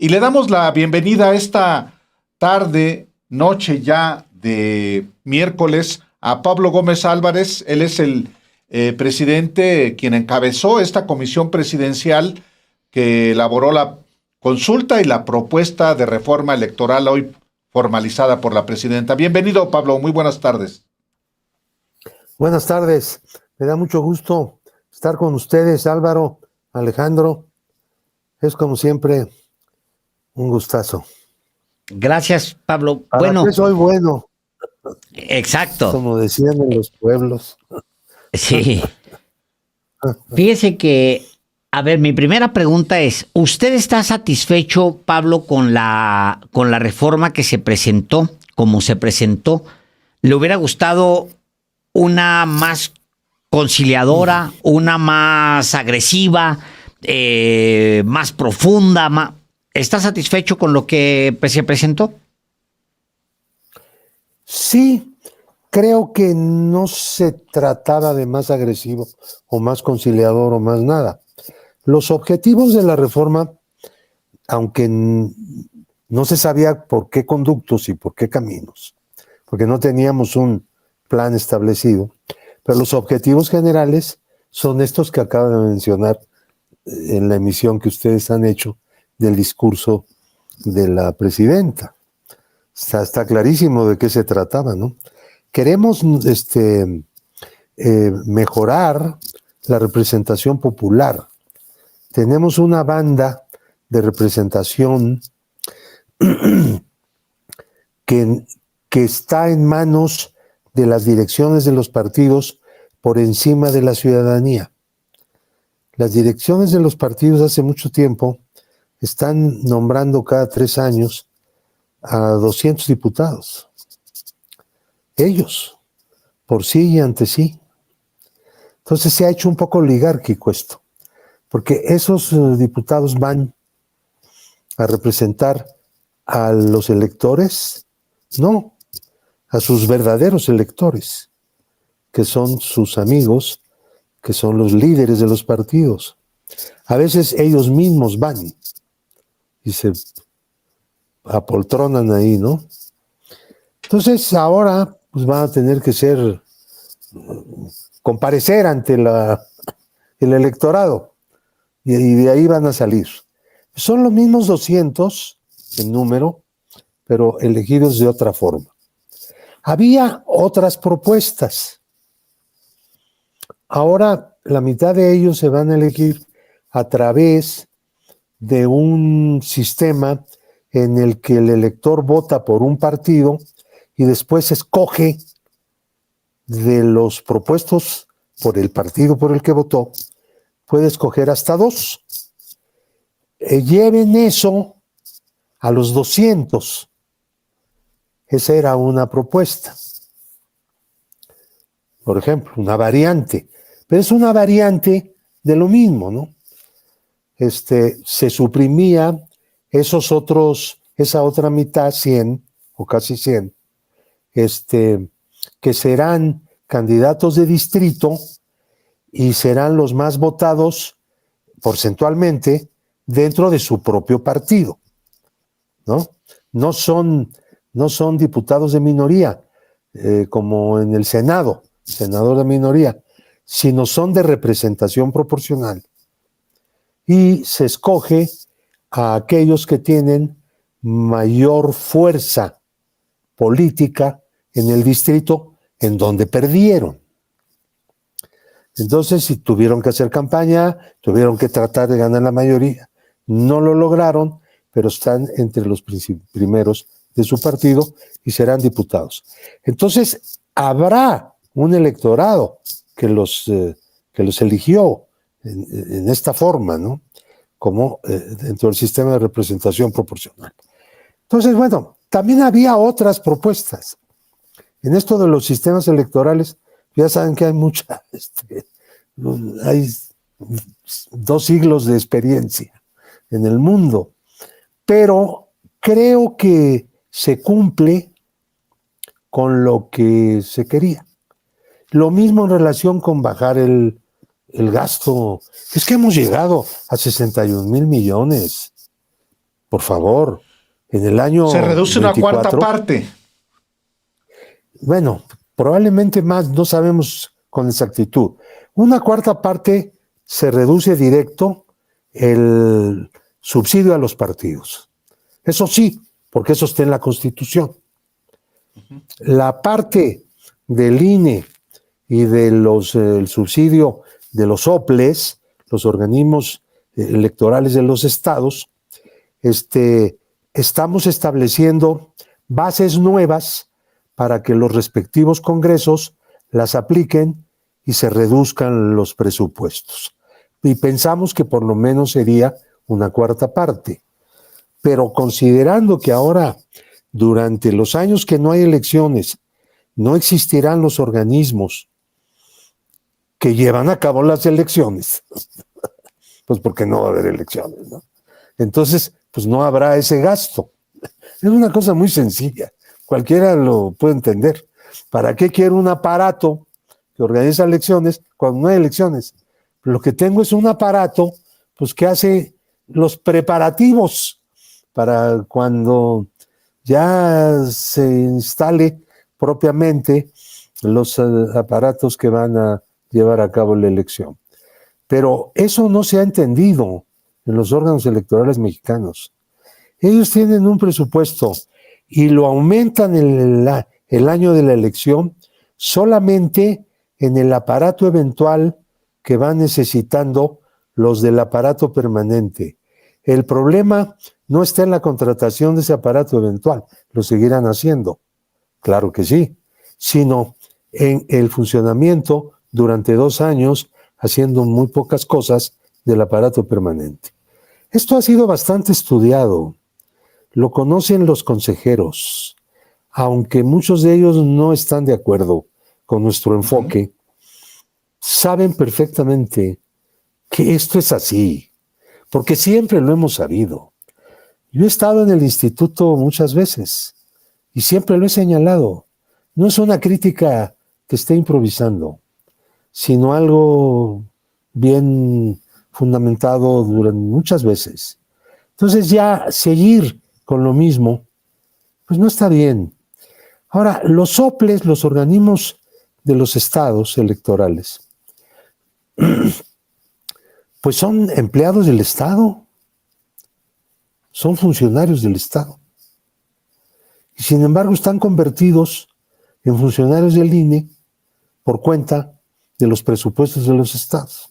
Y le damos la bienvenida a esta tarde, noche ya de miércoles, a Pablo Gómez Álvarez. Él es el presidente quien encabezó esta comisión presidencial que elaboró la consulta y la propuesta de reforma electoral hoy formalizada por la presidenta. Bienvenido, Pablo, muy buenas tardes. Buenas tardes, me da mucho gusto estar con ustedes, Álvaro, Alejandro. Es como siempre un gustazo. Gracias, Pablo. ¿Para bueno, qué soy bueno? Exacto. Como decían en los pueblos. Sí. Fíjese que, a ver, mi primera pregunta es, ¿usted está satisfecho, Pablo, con la reforma que se presentó, como se presentó? ¿Le hubiera gustado una más conciliadora, una más agresiva, más profunda? ¿Está satisfecho con lo que se presentó? Sí, creo que no se trataba de más agresivo o más conciliador o más nada. Los objetivos de la reforma, aunque no se sabía por qué conductos y por qué caminos, porque no teníamos un plan establecido, pero los objetivos generales son estos que acabo de mencionar en la emisión que ustedes han hecho del discurso de la presidenta. Está clarísimo de qué se trataba, ¿no? Queremos mejorar la representación popular. Tenemos una banda de representación que está en manos de las direcciones de los partidos por encima de la ciudadanía. Las direcciones de los partidos hace mucho tiempo están nombrando cada 3 años a 200 diputados. Ellos, por sí y ante sí. Entonces se ha hecho un poco oligárquico esto, porque esos diputados van a representar a los electores, no, a sus verdaderos electores, que son sus amigos, que son los líderes de los partidos. A veces ellos mismos van y se apoltronan ahí, ¿no? Entonces ahora pues van a tener que comparecer ante el electorado y de ahí van a salir. Son los mismos 200 en número, pero elegidos de otra forma. Había otras propuestas. Ahora la mitad de ellos se van a elegir a través de un sistema en el que el elector vota por un partido y después escoge de los propuestos por el partido por el que votó, puede escoger hasta 2. Lleven eso a los 200. Esa era una propuesta. Por ejemplo, una variante. Pero es una variante de lo mismo, ¿no? Se suprimía esa otra mitad, 100 o casi 100, que serán candidatos de distrito y serán los más votados porcentualmente dentro de su propio partido, ¿no? No son diputados de minoría, como en el Senado, senador de minoría, sino son de representación proporcional. Y se escoge a aquellos que tienen mayor fuerza política en el distrito en donde perdieron. Entonces, si tuvieron que hacer campaña, tuvieron que tratar de ganar la mayoría, no lo lograron, pero están entre los primeros de su partido y serán diputados. Entonces, habrá un electorado que los eligió en esta forma, ¿no? Como dentro del sistema de representación proporcional. Entonces, bueno, también había otras propuestas. En esto de los sistemas electorales, ya saben que hay hay 2 siglos de experiencia en el mundo, pero creo que se cumple con lo que se quería. Lo mismo en relación con bajar el gasto. Es que hemos llegado a 61,000 millones por favor, en el año Se reduce 24, una cuarta parte. Bueno, probablemente más, no sabemos con exactitud. Una cuarta parte se reduce directo el subsidio a los partidos. Eso sí, porque eso está en la Constitución. La parte del INE y de el subsidio de los OPLES, los organismos electorales de los estados, estamos estableciendo bases nuevas para que los respectivos congresos las apliquen y se reduzcan los presupuestos. Y pensamos que por lo menos sería una cuarta parte. Pero considerando que ahora, durante los años que no hay elecciones, no existirán los organismos que llevan a cabo las elecciones, pues porque no va a haber elecciones, ¿no? Entonces, pues no habrá ese gasto. Es una cosa muy sencilla, cualquiera lo puede entender. ¿Para qué quiero un aparato que organiza elecciones cuando no hay elecciones? Lo que tengo es un aparato pues que hace los preparativos para cuando ya se instale propiamente los aparatos que van a llevar a cabo la elección. Pero eso no se ha entendido en los órganos electorales mexicanos. Ellos tienen un presupuesto y lo aumentan el año de la elección solamente en el aparato eventual que van necesitando los del aparato permanente. El problema no está en la contratación de ese aparato eventual, lo seguirán haciendo, claro que sí, sino en el funcionamiento durante 2 años, haciendo muy pocas cosas del aparato permanente. Esto ha sido bastante estudiado, lo conocen los consejeros, aunque muchos de ellos no están de acuerdo con nuestro enfoque, saben perfectamente que esto es así, porque siempre lo hemos sabido. Yo he estado en el instituto muchas veces y siempre lo he señalado. No es una crítica que esté improvisando, sino algo bien fundamentado durante muchas veces. Entonces ya seguir con lo mismo, pues no está bien. Ahora, los OPLES, los organismos de los estados electorales, pues son empleados del Estado, son funcionarios del Estado. Y sin embargo están convertidos en funcionarios del INE por cuenta de los presupuestos de los estados.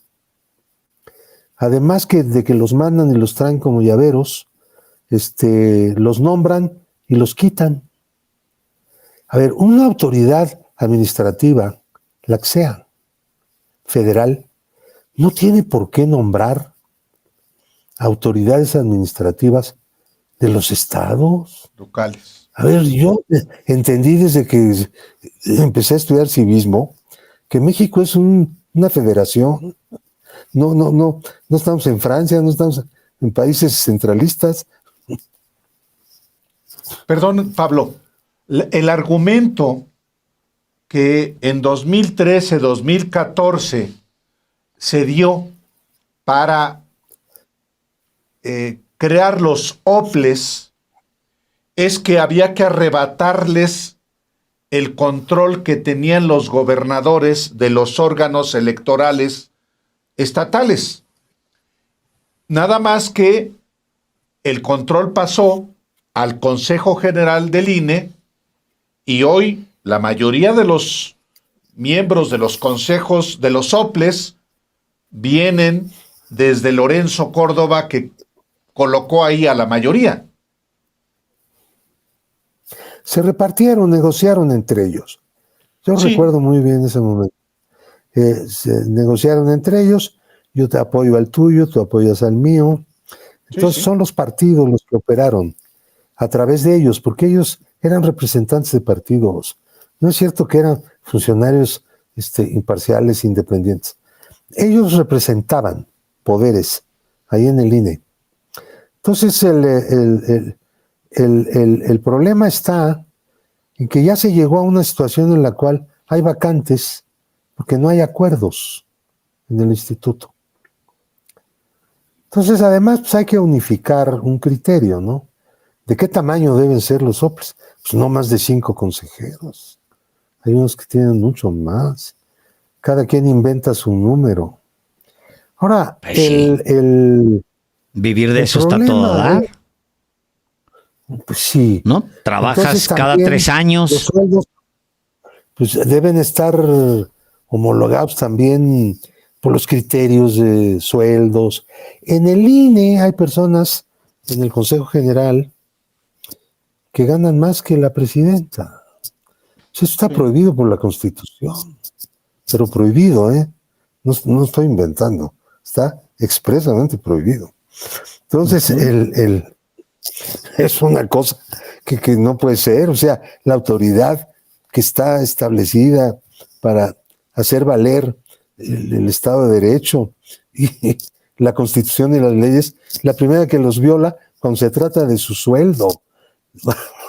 Además de que los mandan y los traen como llaveros, los nombran y los quitan. A ver, una autoridad administrativa, la que sea, federal, no tiene por qué nombrar autoridades administrativas de los estados locales. A ver, yo entendí desde que empecé a estudiar civismo que México es una federación. No estamos en Francia, no estamos en países centralistas. Perdón, Pablo, el argumento que en 2013, 2014 se dio para crear los OPLES es que había que arrebatarles el control que tenían los gobernadores de los órganos electorales estatales. Nada más que el control pasó al Consejo General del INE y hoy la mayoría de los miembros de los consejos de los OPLES vienen desde Lorenzo Córdoba, que colocó ahí a la mayoría. Se repartieron, negociaron entre ellos. Yo recuerdo muy bien ese momento. Se negociaron entre ellos, yo te apoyo al tuyo, tú apoyas al mío. Entonces son los partidos los que operaron a través de ellos, porque ellos eran representantes de partidos. No es cierto que eran funcionarios imparciales, independientes. Ellos representaban poderes ahí en el INE. Entonces el problema está en que ya se llegó a una situación en la cual hay vacantes porque no hay acuerdos en el instituto. Entonces, además, pues hay que unificar un criterio, ¿no? ¿De qué tamaño deben ser los soples? Pues no más de 5 consejeros. Hay unos que tienen mucho más. Cada quien inventa su número. Ahora, Pues sí. Vivir de el eso está problema, todo dar, pues sí. ¿no? Trabajas Entonces, cada también 3 los años. sueldos pues, deben estar homologados también por los criterios de sueldos. En el INE hay personas en el Consejo General que ganan más que la presidenta. Eso está prohibido por la Constitución, pero prohibido, ¿eh? No estoy inventando, está expresamente prohibido. Entonces, es una cosa que no puede ser, o sea, la autoridad que está establecida para hacer valer el Estado de Derecho y la Constitución y las leyes, la primera que los viola cuando se trata de su sueldo.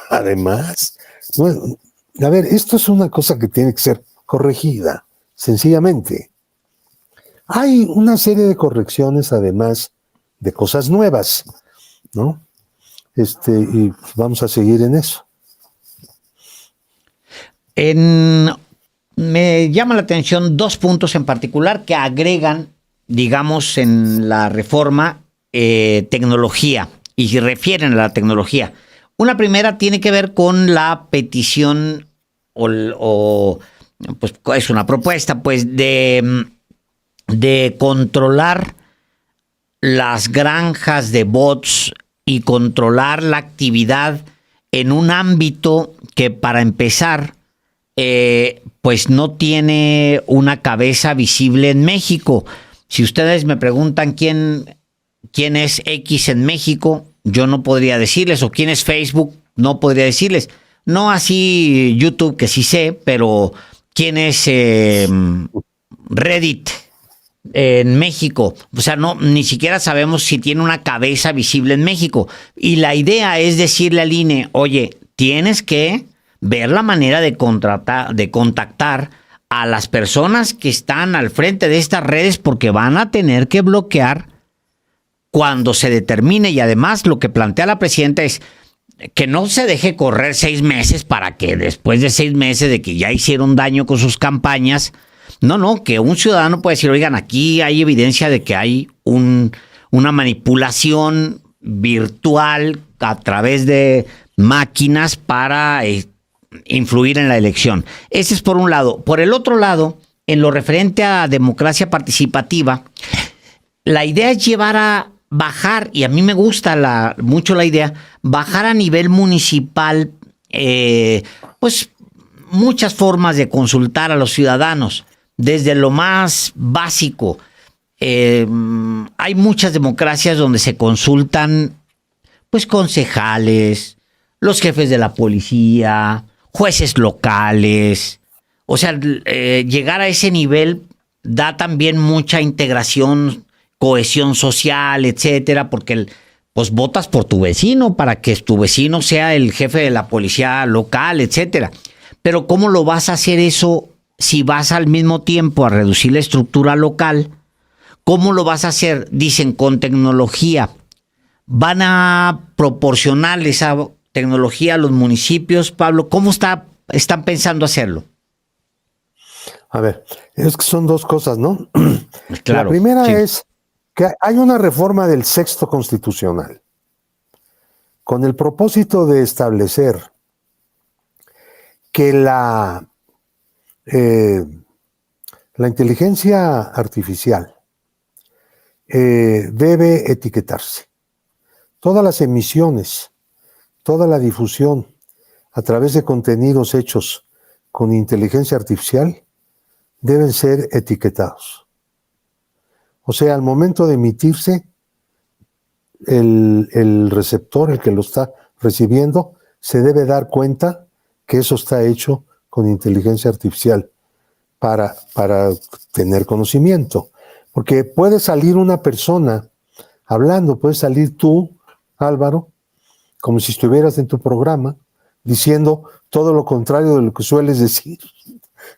Además, bueno, a ver, esto es una cosa que tiene que ser corregida, sencillamente. Hay una serie de correcciones, además, de cosas nuevas, ¿no? Y vamos a seguir en eso. Me llama la atención 2 puntos en particular que agregan, digamos, en la reforma tecnología y se refieren a la tecnología. Una primera tiene que ver con la petición pues es una propuesta pues de controlar las granjas de bots y controlar la actividad en un ámbito que para empezar pues no tiene una cabeza visible en México. Si ustedes me preguntan quién es X en México, yo no podría decirles, o quién es Facebook, no podría decirles. No así YouTube, que sí sé, pero quién es Reddit en México. O sea, no, ni siquiera sabemos si tiene una cabeza visible en México. Y la idea es decirle al INE, oye, tienes que ver la manera de contactar a las personas que están al frente de estas redes porque van a tener que bloquear cuando se determine. Y además lo que plantea la presidenta es que no se deje correr 6 meses para que después de 6 meses de que ya hicieron daño con sus campañas, no, que un ciudadano puede decir, oigan, aquí hay evidencia de que hay una manipulación virtual a través de máquinas para influir en la elección. Ese es por un lado. Por el otro lado, en lo referente a democracia participativa, la idea es llevar a bajar, y a mí me gusta mucho la idea, bajar a nivel municipal, pues muchas formas de consultar a los ciudadanos, desde lo más básico. Hay muchas democracias donde se consultan, pues, concejales, los jefes de la policía, jueces locales. O sea, llegar a ese nivel da también mucha integración, cohesión social, etcétera, porque pues votas por tu vecino para que tu vecino sea el jefe de la policía local, etcétera. Pero ¿cómo lo vas a hacer eso si vas al mismo tiempo a reducir la estructura local? ¿Cómo lo vas a hacer? Dicen, con tecnología. ¿Van a proporcionar esa tecnología a los municipios, Pablo? ¿Cómo están pensando hacerlo? A ver, es que son 2 cosas, ¿no? Claro, la primera sí. es que hay una reforma del 6º constitucional con el propósito de establecer que la inteligencia artificial debe etiquetarse. Todas las emisiones, toda la difusión a través de contenidos hechos con inteligencia artificial deben ser etiquetados. O sea, al momento de emitirse, el receptor, el que lo está recibiendo, se debe dar cuenta que eso está hecho con inteligencia artificial para tener conocimiento. Porque puede salir una persona hablando, puede salir tú, Álvaro, como si estuvieras en tu programa, diciendo todo lo contrario de lo que sueles decir,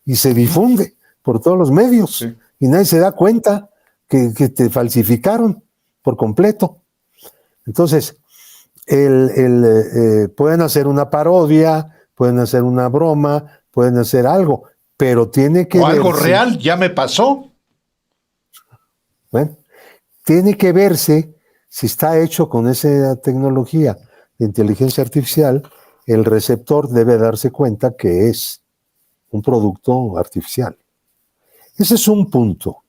y se difunde por todos los medios, Sí. y nadie se da cuenta que te falsificaron, por completo. Entonces, pueden hacer una parodia, pueden hacer una broma, pueden hacer algo, pero tiene que O algo verse, real, ya me pasó. bueno, tiene que verse si está hecho con esa tecnología de inteligencia artificial, el receptor debe darse cuenta que es un producto artificial. Ese es un punto.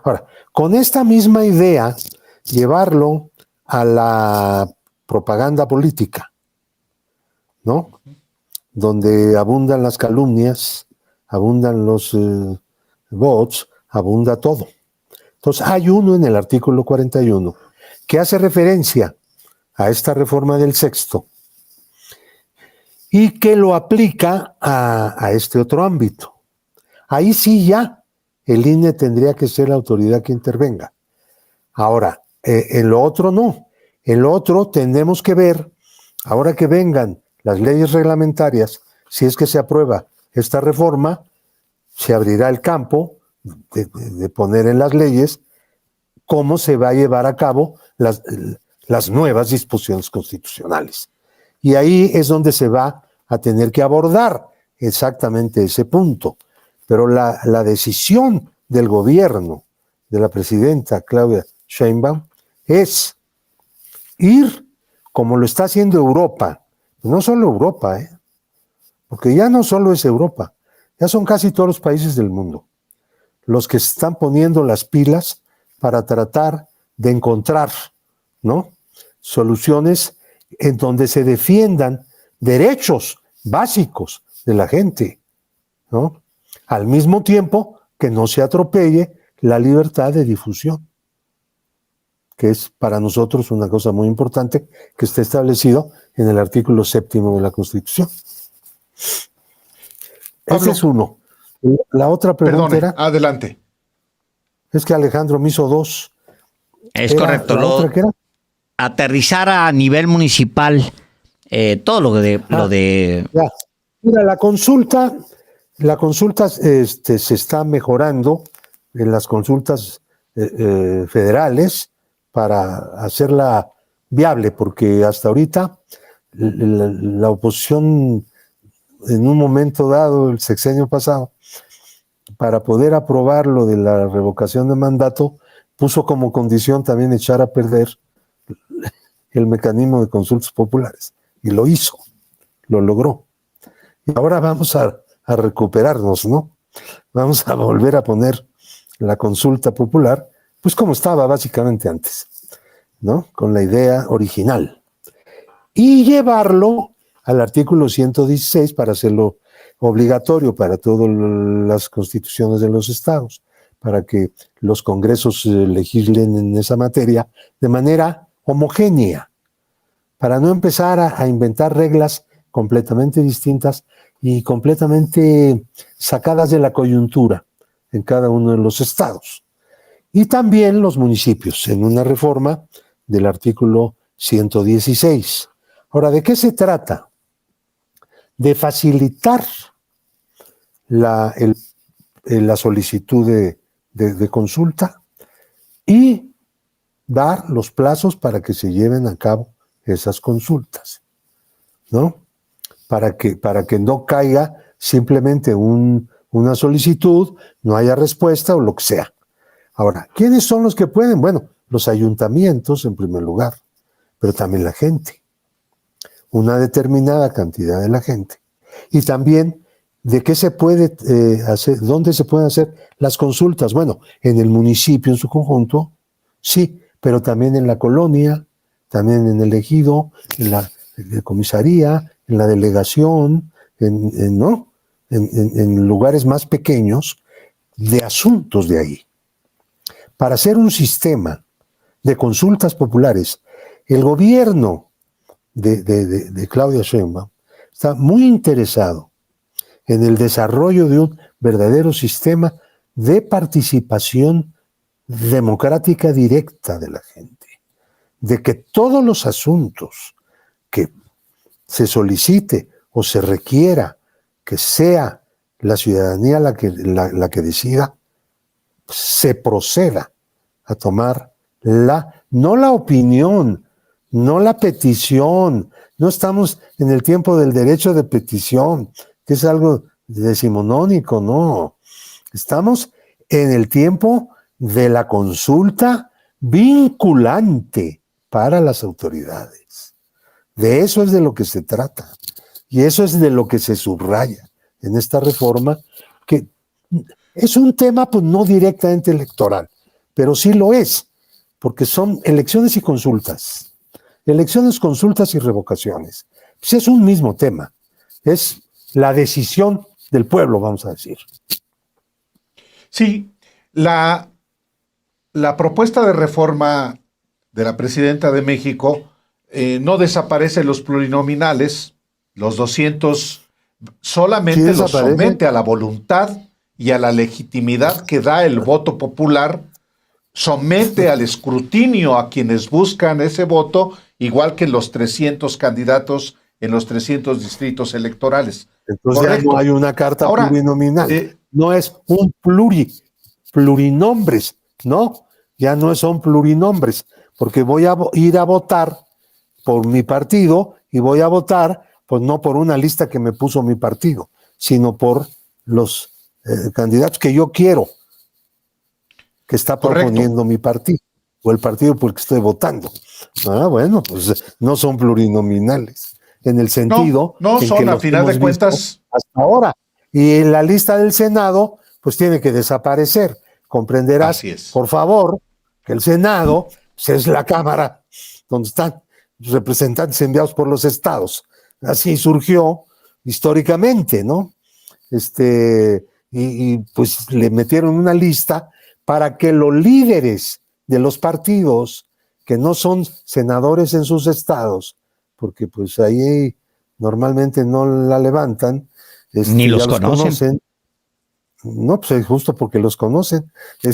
Ahora, con esta misma idea, llevarlo a la propaganda política, ¿no? Donde abundan las calumnias, abundan los bots, abunda todo. Entonces, hay uno en el artículo 41 que hace referencia a esta reforma del sexto y que lo aplica a este otro ámbito. Ahí sí ya el INE tendría que ser la autoridad que intervenga. Ahora, en lo otro no. En lo otro tendremos que ver, ahora que vengan las leyes reglamentarias, si es que se aprueba esta reforma, se abrirá el campo de poner en las leyes cómo se va a llevar a cabo las nuevas disposiciones constitucionales. Y ahí es donde se va a tener que abordar exactamente ese punto. Pero la decisión del gobierno, de la presidenta Claudia Sheinbaum, es ir como lo está haciendo Europa. No solo Europa, porque ya no solo es Europa, ya son casi todos los países del mundo los que están poniendo las pilas para tratar de encontrar, ¿no?, soluciones en donde se defiendan derechos básicos de la gente, ¿no?, al mismo tiempo que no se atropelle la libertad de difusión, que es para nosotros una cosa muy importante que está establecido en el artículo 7º de la Constitución. Pablo, Ese es uno. La otra pregunta perdone, era, adelante. es que Alejandro me hizo dos. Es correcto. ¿La otra qué era? Aterrizar a nivel municipal todo lo de Ya. Mira, la consulta se está mejorando en las consultas federales para hacerla viable, porque hasta ahorita la oposición, en un momento dado, el sexenio pasado, para poder aprobar lo de la revocación de mandato, puso como condición también echar a perder el mecanismo de consultas populares. Y lo hizo, lo logró. Y ahora vamos a recuperarnos, ¿no? Vamos a volver a poner la consulta popular, pues como estaba básicamente antes, ¿no? Con la idea original. Y llevarlo al artículo 116 para hacerlo obligatorio para todas las constituciones de los estados, para que los congresos legislen en esa materia de manera homogénea, para no empezar a inventar reglas completamente distintas y completamente sacadas de la coyuntura en cada uno de los estados. Y también los municipios, en una reforma del artículo 116. Ahora, ¿de qué se trata? De facilitar la solicitud de consulta y dar los plazos para que se lleven a cabo esas consultas, ¿no? Para que no caiga simplemente una solicitud, no haya respuesta o lo que sea. Ahora, ¿quiénes son los que pueden? Bueno, los ayuntamientos en primer lugar, pero también la gente, una determinada cantidad de la gente. Y también de qué se puede hacer, dónde se pueden hacer las consultas. Bueno, en el municipio en su conjunto, sí, pero también en la colonia, también en el ejido, en la comisaría, en la delegación, ¿no?, en lugares más pequeños de asuntos de ahí. Para hacer un sistema de consultas populares, el gobierno de Claudia Sheinbaum está muy interesado en el desarrollo de un verdadero sistema de participación democrática directa de la gente, de que todos los asuntos que se solicite o se requiera que sea la ciudadanía la que decida, se proceda a tomar la no la opinión, no la petición. No estamos en el tiempo del derecho de petición, que es algo decimonónico, no. Estamos en el tiempo de la consulta vinculante para las autoridades. De eso es de lo que se trata. Y eso es de lo que se subraya en esta reforma, que es un tema pues no directamente electoral, pero sí lo es, porque son elecciones y consultas. Elecciones, consultas y revocaciones. Pues es un mismo tema. Es la decisión del pueblo, vamos a decir. Sí, la propuesta de reforma de la presidenta de México no desaparece los plurinominales, los 200 solamente Sí los desaparece. somete a la voluntad y a la legitimidad que da el voto popular, somete al escrutinio a quienes buscan ese voto, igual que los 300 candidatos en los 300 distritos electorales. Entonces Correcto. ya no hay una carta Ahora, plurinominal. No es un plurinombres, ¿no? Ya no son plurinombres, porque voy a ir a votar por mi partido y voy a votar, pues no por una lista que me puso mi partido, sino por los candidatos que yo quiero, que está proponiendo mi partido, o el partido por el que estoy votando. Ah, bueno, pues no son plurinominales, en el sentido no en son, que a los final hemos de cuentas, visto hasta ahora. Y en la lista del Senado, pues tiene que desaparecer. Comprenderás, así es. por favor, que el Senado pues, es la Cámara donde están representantes enviados por los estados. Así surgió históricamente, ¿no? Y pues le metieron una lista para que los líderes de los partidos que no son senadores en sus estados, porque pues ahí normalmente no la levantan, Ni los ya conocen. No, pues es justo porque los conocen. Sí.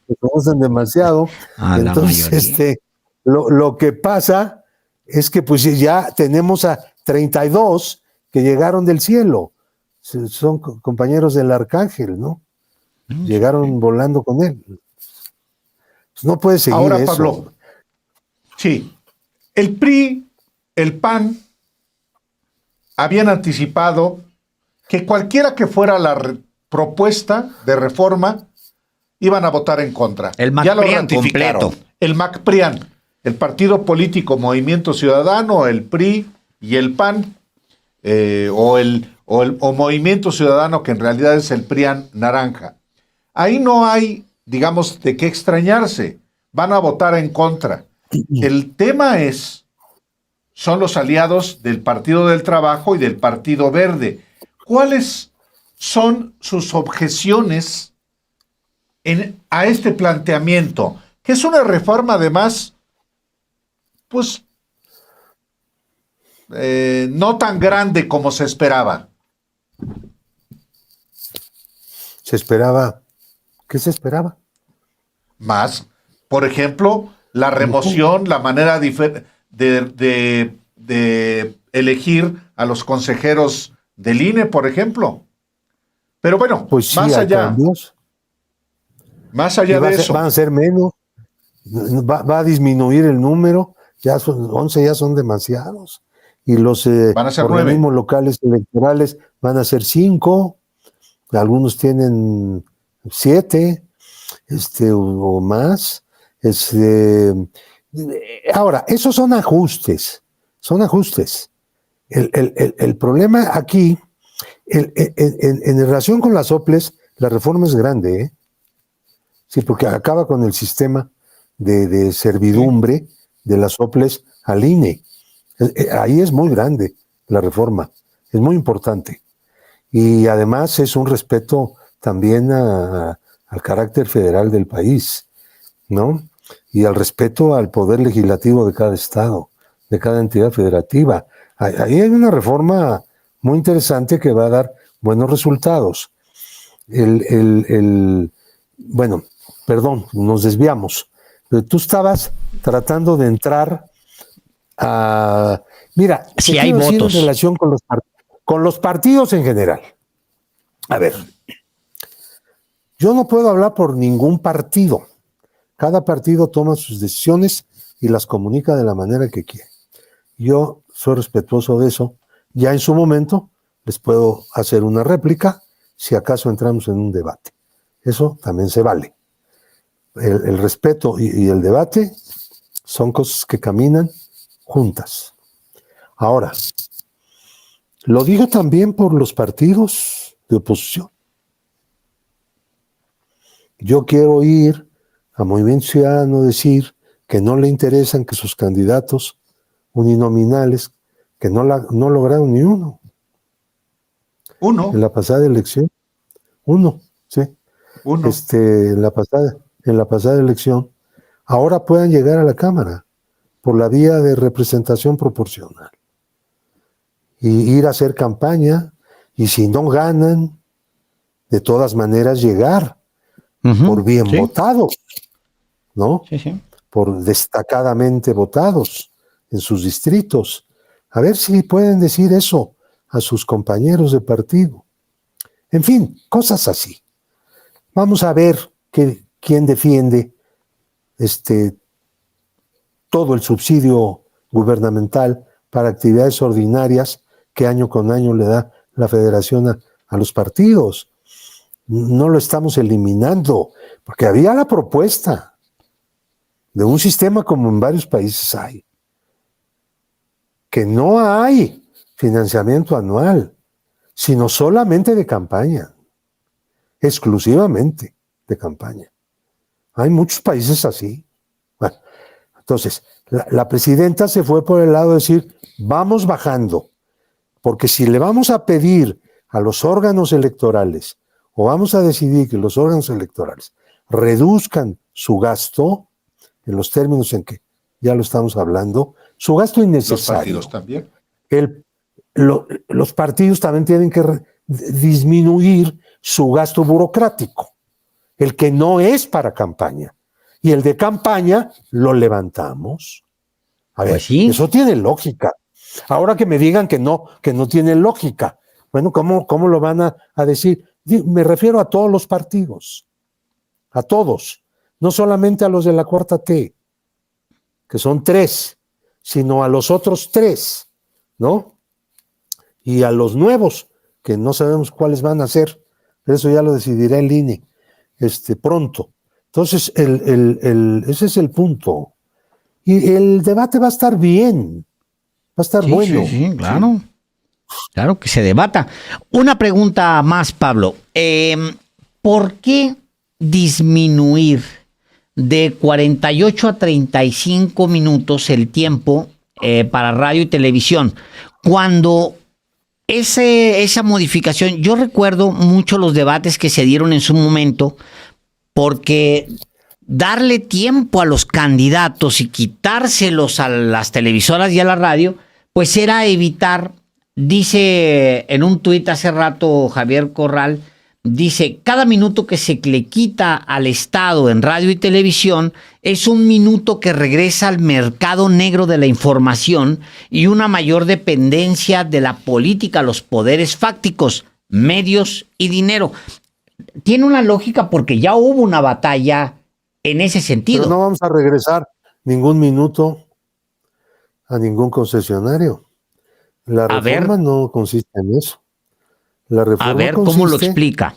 Los conocen demasiado. Entonces, lo que pasa es que pues ya tenemos a 32 que llegaron del cielo. Son compañeros del arcángel, ¿no? Llegaron volando con él. Pues no puede seguir ahora, eso. Pablo, sí, el PRI, el PAN, habían anticipado que cualquiera que fuera la propuesta de reforma, iban a votar en contra. El ya lo MacPrian ratificaron. completo. El MacPrian, el partido político Movimiento Ciudadano, el PRI y el PAN, o Movimiento Ciudadano, que en realidad es el PRIAN naranja. Ahí no hay, digamos, de qué extrañarse. Van a votar en contra. El tema son los aliados del Partido del Trabajo y del Partido Verde. ¿Cuáles son sus objeciones a este planteamiento? Que es una reforma, además, pues, no tan grande como se esperaba. Se esperaba. ¿Qué se esperaba? Más, por ejemplo, la remoción, la manera de elegir a los consejeros del INE, por ejemplo. Pero bueno, pues sí, más allá de eso. Van a ser menos, va a disminuir el número, ya son 11, ya son demasiados. Y los organismos locales electorales van a ser 5, algunos tienen 7, o más. Ahora, esos son ajustes. El problema aquí, en relación con las OPLES, la reforma es grande, ¿eh? Sí, porque acaba con el sistema de servidumbre de las OPLES al INE. Ahí es muy grande la reforma, es muy importante. Y además es un respeto también al carácter federal del país, ¿no? Y al respeto al poder legislativo de cada estado, de cada entidad federativa. Ahí hay una reforma muy interesante que va a dar buenos resultados. Bueno, perdón, nos desviamos. Pero tú estabas tratando de entrar a... Mira, si hay votos en relación con los partidos en general. A ver, yo no puedo hablar por ningún partido, Cada partido toma sus decisiones y las comunica de la manera que quiere. Yo soy respetuoso de eso. Ya en su momento les puedo hacer una réplica si acaso entramos en un debate. Eso también se vale. El respeto y el debate son cosas que caminan juntas. Ahora, lo digo también por los partidos de oposición. Yo quiero oír a Movimiento Ciudadano decir que no le interesan que sus candidatos uninominales, que no lograron ni uno. Uno. En la pasada elección. Uno, sí. Uno. En la pasada elección, ahora puedan llegar a la Cámara por la vía de representación proporcional. Y ir a hacer campaña, y si no ganan, de todas maneras llegar por bien votados, ¿no? Sí. Por destacadamente votados en sus distritos. A ver si pueden decir eso a sus compañeros de partido. En fin, cosas así. Vamos a ver quién defiende todo el subsidio gubernamental para actividades ordinarias que año con año le da la Federación a los partidos. No lo estamos eliminando, porque había la propuesta de un sistema como en varios países hay, que no hay financiamiento anual, sino solamente de campaña, exclusivamente de campaña. Hay muchos países así. Bueno, entonces, la presidenta se fue por el lado de decir, vamos bajando, porque si le vamos a pedir a los órganos electorales, o vamos a decidir que los órganos electorales reduzcan su gasto, en los términos en que ya lo estamos hablando, su gasto innecesario. Los partidos también. Los partidos también tienen que disminuir su gasto burocrático, el que no es para campaña. Y el de campaña lo levantamos. A ver, Pues sí. Eso tiene lógica. Ahora que me digan que no tiene lógica. Bueno, ¿cómo lo van a decir? Me refiero a todos los partidos. A todos. No solamente a los de la cuarta T, que son 3, sino a los otros 3, ¿no? Y a los nuevos, que no sabemos cuáles van a ser. Eso ya lo decidirá el INE pronto. Entonces, ese es el punto. Y el debate va a estar bien. Va a estar bueno. Sí, claro. Sí. Claro que se debata. Una pregunta más, Pablo. ¿Por qué disminuir de 48 a 35 minutos el tiempo para radio y televisión? Cuando esa modificación, yo recuerdo mucho los debates que se dieron en su momento, porque darle tiempo a los candidatos y quitárselos a las televisoras y a la radio, pues era evitar, dice en un tuit hace rato Javier Corral, dice, cada minuto que se le quita al Estado en radio y televisión es un minuto que regresa al mercado negro de la información y una mayor dependencia de la política, los poderes fácticos, medios y dinero. Tiene una lógica porque ya hubo una batalla en ese sentido. Pero no vamos a regresar ningún minuto a ningún concesionario. La reforma no consiste en eso. La reforma a ver, ¿cómo lo explica?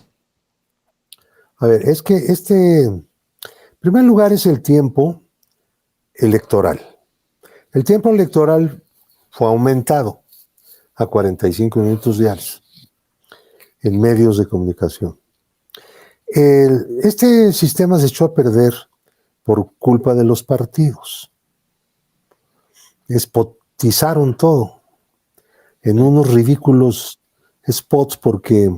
A ver, es que en primer lugar es el tiempo electoral. El tiempo electoral fue aumentado a 45 minutos diarios en medios de comunicación. Este sistema se echó a perder por culpa de los partidos. Despotizaron todo en unos ridículos spots, porque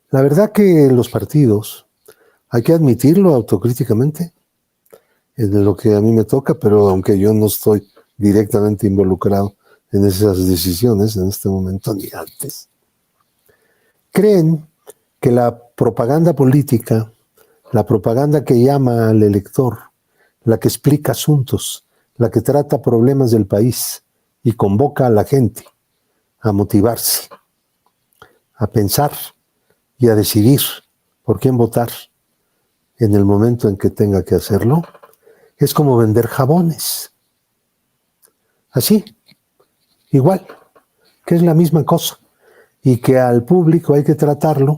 la verdad que los partidos, hay que admitirlo autocríticamente, es de lo que a mí me toca, pero aunque yo no estoy directamente involucrado en esas decisiones en este momento ni antes, creen que la propaganda política, la propaganda que llama al elector, la que explica asuntos, la que trata problemas del país y convoca a la gente a motivarse, a pensar y a decidir por quién votar en el momento en que tenga que hacerlo, es como vender jabones. Así, igual, que es la misma cosa. Y que al público hay que tratarlo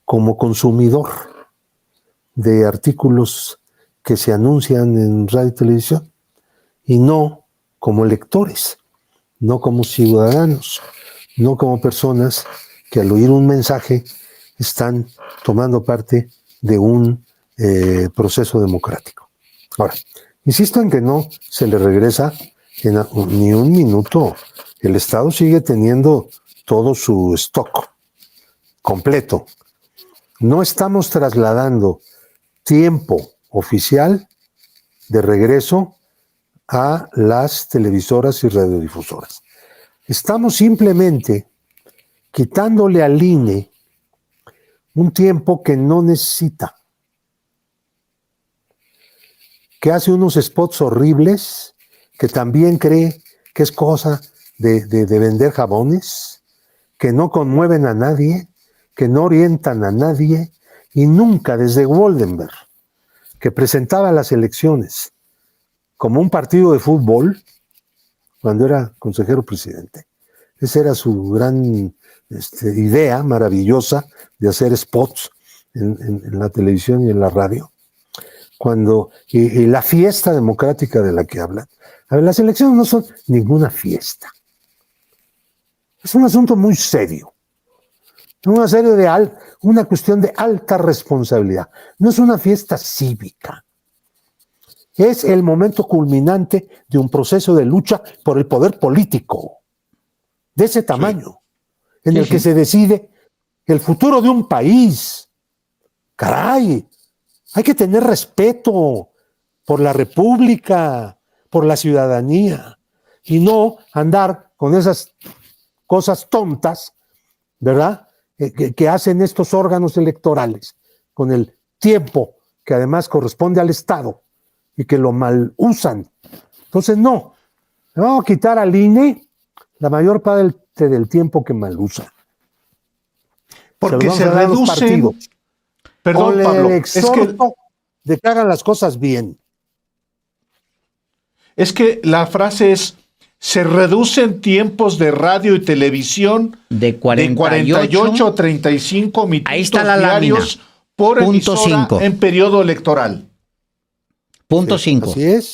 como consumidor de artículos que se anuncian en radio y televisión, y no como lectores, no como ciudadanos, no como personas que al oír un mensaje están tomando parte de un proceso democrático. Ahora, insisto en que no se le regresa ni un minuto. El Estado sigue teniendo todo su stock completo. No estamos trasladando tiempo oficial de regreso a las televisoras y radiodifusoras. Estamos simplemente quitándole al INE un tiempo que no necesita, que hace unos spots horribles, que también cree que es cosa de vender jabones, que no conmueven a nadie, que no orientan a nadie, y nunca desde Woldenberg, que presentaba las elecciones como un partido de fútbol, cuando era consejero presidente. Esa era su gran idea maravillosa de hacer spots en la televisión y en la radio. Y la fiesta democrática de la que hablan. A ver, las elecciones no son ninguna fiesta. Es un asunto muy serio. Una cuestión de alta responsabilidad. No es una fiesta cívica. Es el momento culminante de un proceso de lucha por el poder político de ese tamaño, en el que se decide el futuro de un país. Caray, hay que tener respeto por la República, por la ciudadanía, y no andar con esas cosas tontas, ¿verdad?, que hacen estos órganos electorales, con el tiempo que además corresponde al Estado y que lo mal usan. Entonces, no, le vamos a quitar al INE la mayor parte del tiempo que mal usa. Porque se reducen. Perdón, con Pablo. El exhorto de que hagan las cosas bien. Es que la frase es: se reducen tiempos de radio y televisión de 48 a 35 minutos ahí está la diarios lámina. por Punto emisora 5. en periodo electoral. Punto 5. Así es,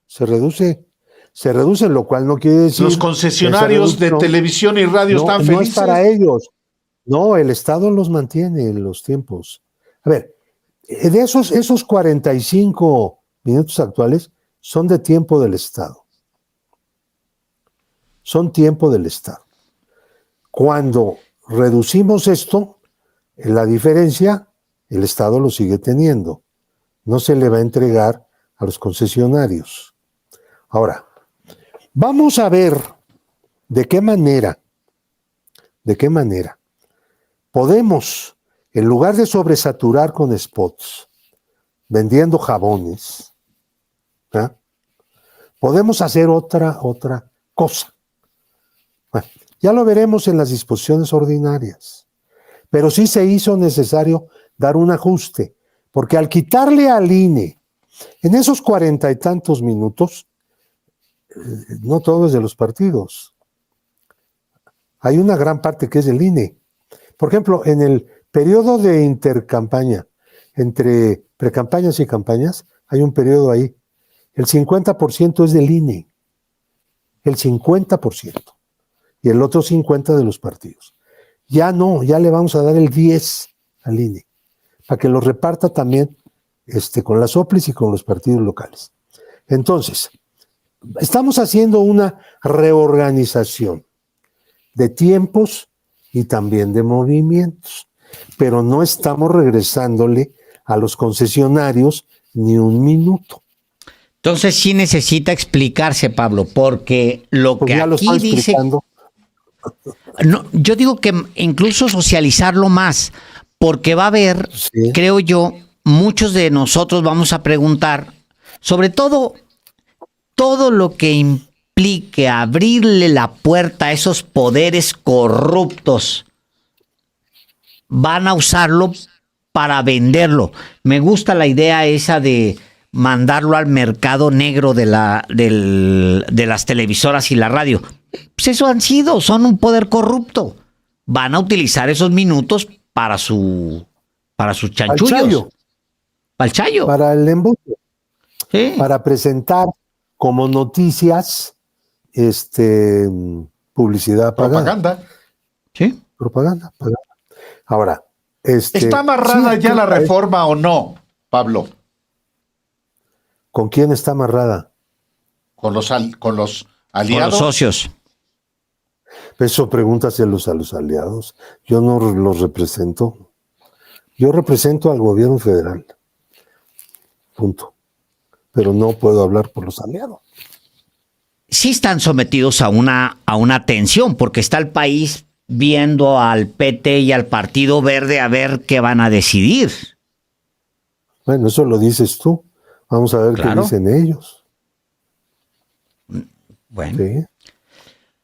se reduce, lo cual no quiere decir... Los concesionarios de televisión y radio están felices. No es para ellos. No, el Estado los mantiene en los tiempos. A ver, de esos 45 minutos actuales son de tiempo del Estado. Son tiempo del Estado. Cuando reducimos esto, la diferencia, el Estado lo sigue teniendo. No se le va a entregar a los concesionarios. Ahora, vamos a ver de qué manera podemos, en lugar de sobresaturar con spots, vendiendo jabones, ¿eh?, podemos hacer otra cosa. Bueno, ya lo veremos en las disposiciones ordinarias, pero sí se hizo necesario dar un ajuste, porque al quitarle al INE en esos 40 y tantos minutos, no todo es de los partidos. Hay una gran parte que es del INE. Por ejemplo, en el periodo de intercampaña, entre precampañas y campañas, hay un periodo ahí. El 50% es del INE. El 50%. Y el otro 50% de los partidos. Ya no, ya le vamos a dar el 10% al INE, para que lo reparta también con las OPLES y con los partidos locales. Entonces, estamos haciendo una reorganización de tiempos y también de movimientos, pero no estamos regresándole a los concesionarios ni un minuto. Entonces sí necesita explicarse, Pablo, porque lo Pues que ya lo aquí estoy dice... explicando. No, yo digo que incluso socializarlo más, porque va a haber, Sí. creo yo, muchos de nosotros vamos a preguntar, sobre todo lo que implique abrirle la puerta a esos poderes corruptos, van a usarlo para venderlo. Me gusta la idea esa de mandarlo al mercado negro de las televisoras y la radio. Pues eso son un poder corrupto. Van a utilizar esos minutos para sus chanchullos. Para el chayo. Para el embuste. Sí. Para presentar como noticias publicidad pagada. Propaganda. Sí. Propaganda pagada. Ahora, ¿está amarrada ya la reforma o no, Pablo? ¿Con quién está amarrada? ¿Con los aliados? Con los socios. Eso pregúntaselos a los aliados. Yo no los represento. Yo represento al gobierno federal. Punto. Pero no puedo hablar por los aliados. Sí están sometidos a una tensión, porque está el país viendo al PT y al Partido Verde a ver qué van a decidir. Bueno, eso lo dices tú. Vamos a ver qué dicen ellos. Bueno. Sí.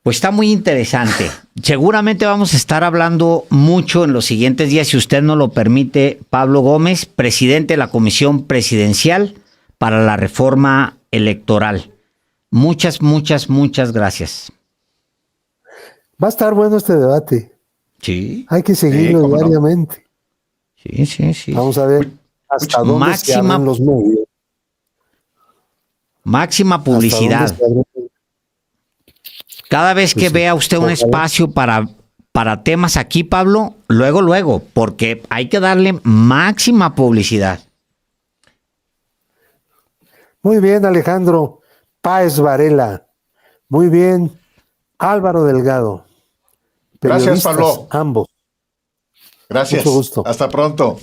Pues está muy interesante. Seguramente vamos a estar hablando mucho en los siguientes días, si usted nos lo permite. Pablo Gómez, presidente de la Comisión Presidencial para la Reforma Electoral. Muchas gracias. Va a estar bueno este debate. Sí. Hay que seguirlo diariamente. No. Sí. Vamos a ver hasta dónde se abren los medios. Máxima publicidad. Cada vez que vea usted un espacio para temas aquí, Pablo, luego, porque hay que darle máxima publicidad. Muy bien, Alejandro Páez Varela. Muy bien, Álvaro Delgado. Gracias, Pablo. Ambos. Gracias. Mucho gusto. Hasta pronto.